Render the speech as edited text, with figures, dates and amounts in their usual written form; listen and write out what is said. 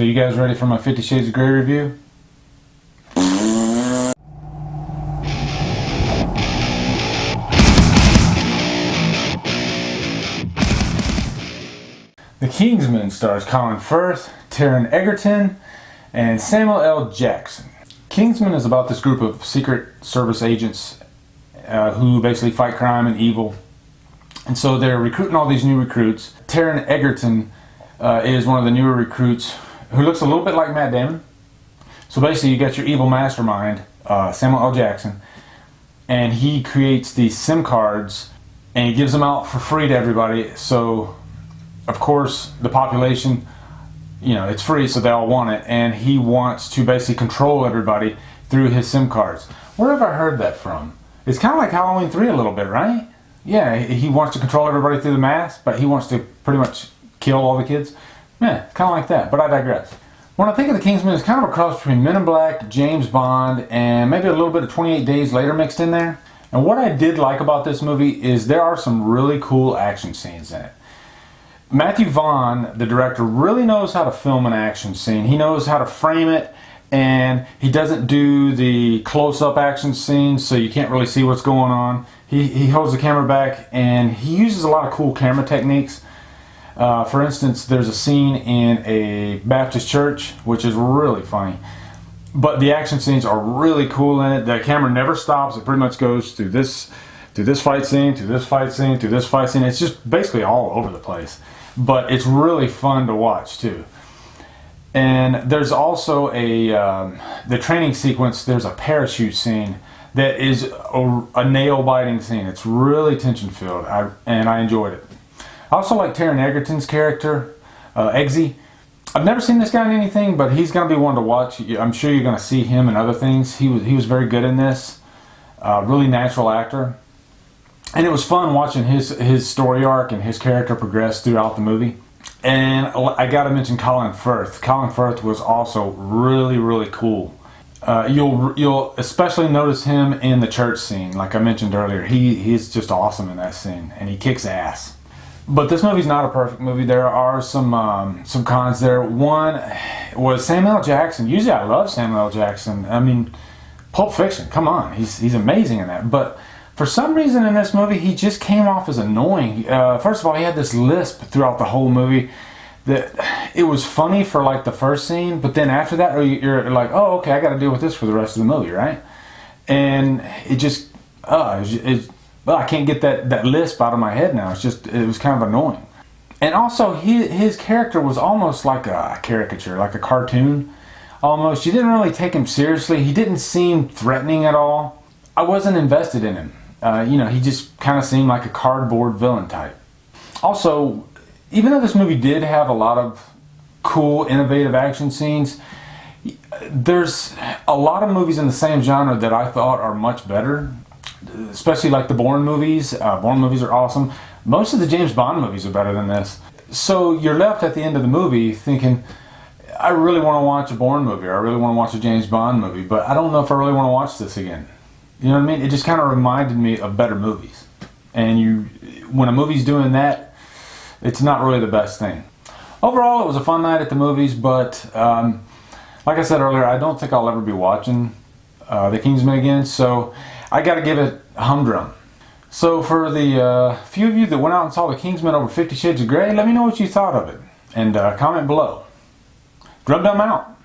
So you guys ready for my 50 Shades of Grey review? The Kingsman stars Colin Firth, Taron Egerton, and Samuel L. Jackson. Kingsman is about this group of Secret Service agents who basically fight crime and evil. And so they're recruiting all these new recruits. Taron Egerton is one of the newer recruits who looks a little bit like Matt Damon. So basically you got your evil mastermind, Samuel L. Jackson, and he creates these SIM cards and he gives them out for free to everybody. So of course the population, you know, it's free, so they all want it, and he wants to basically control everybody through his SIM cards. Where have I heard that from? It's kind of like Halloween 3 a little bit, right? Yeah, he wants to control everybody through the mask, but he wants to pretty much kill all the kids. Yeah, kind of like that, but I digress. When I think of the Kingsman, it's kind of a cross between Men in Black, James Bond, and maybe a little bit of 28 Days Later mixed in there. And what I did like about this movie is there are some really cool action scenes in it. Matthew Vaughn, the director, really knows how to film an action scene. He knows how to frame it, and he doesn't do the close-up action scenes so you can't really see what's going on. He holds the camera back, and he uses a lot of cool camera techniques. For instance, there's a scene in a Baptist church, which is really funny. But the action scenes are really cool in it. The camera never stops. It pretty much goes through this fight scene, to this fight scene, to this fight scene. It's just basically all over the place. But it's really fun to watch too. And there's also the training sequence. There's a parachute scene that is a nail-biting scene. It's really tension-filled, and I enjoyed it. I also like Taron Egerton's character, Eggsy. I've never seen this guy in anything, but he's going to be one to watch. I'm sure you're going to see him in other things. He was very good in this. Really natural actor. And it was fun watching his story arc and his character progress throughout the movie. And I got to mention Colin Firth. Colin Firth was also really, really cool. You'll especially notice him in the church scene, like I mentioned earlier. He's just awesome in that scene, and he kicks ass. But this movie's not a perfect movie. There are some cons there. One was Samuel L. Jackson. Usually I love Samuel L. Jackson. I mean, Pulp Fiction, come on, he's amazing in that. But for some reason in this movie, he just came off as annoying. First of all, he had this lisp throughout the whole movie that it was funny for like the first scene, but then after that, you're like, oh, okay, I got to deal with this for the rest of the movie, right? And it just, I can't get that lisp out of my head now. It was kind of annoying. And also, his character was almost like a caricature, like a cartoon, almost. You didn't really take him seriously. He didn't seem threatening at all. I wasn't invested in him. He just kind of seemed like a cardboard villain type. Also, even though this movie did have a lot of cool, innovative action scenes, there's a lot of movies in the same genre that I thought are much better, especially like the Bourne movies. Bourne movies are awesome. Most of the James Bond movies are better than this. So you're left at the end of the movie thinking, I really want to watch a Bourne movie, or I really want to watch a James Bond movie, but I don't know if I really want to watch this again. You know what I mean? It just kind of reminded me of better movies. And when a movie's doing that, it's not really the best thing. Overall, it was a fun night at the movies, but like I said earlier, I don't think I'll ever be watching The Kingsman again, so I got to give it Humdrum. So for the few of you that went out and saw The Kingsman over 50 Shades of Grey, let me know what you thought of it, and comment below. Drum Dumb out.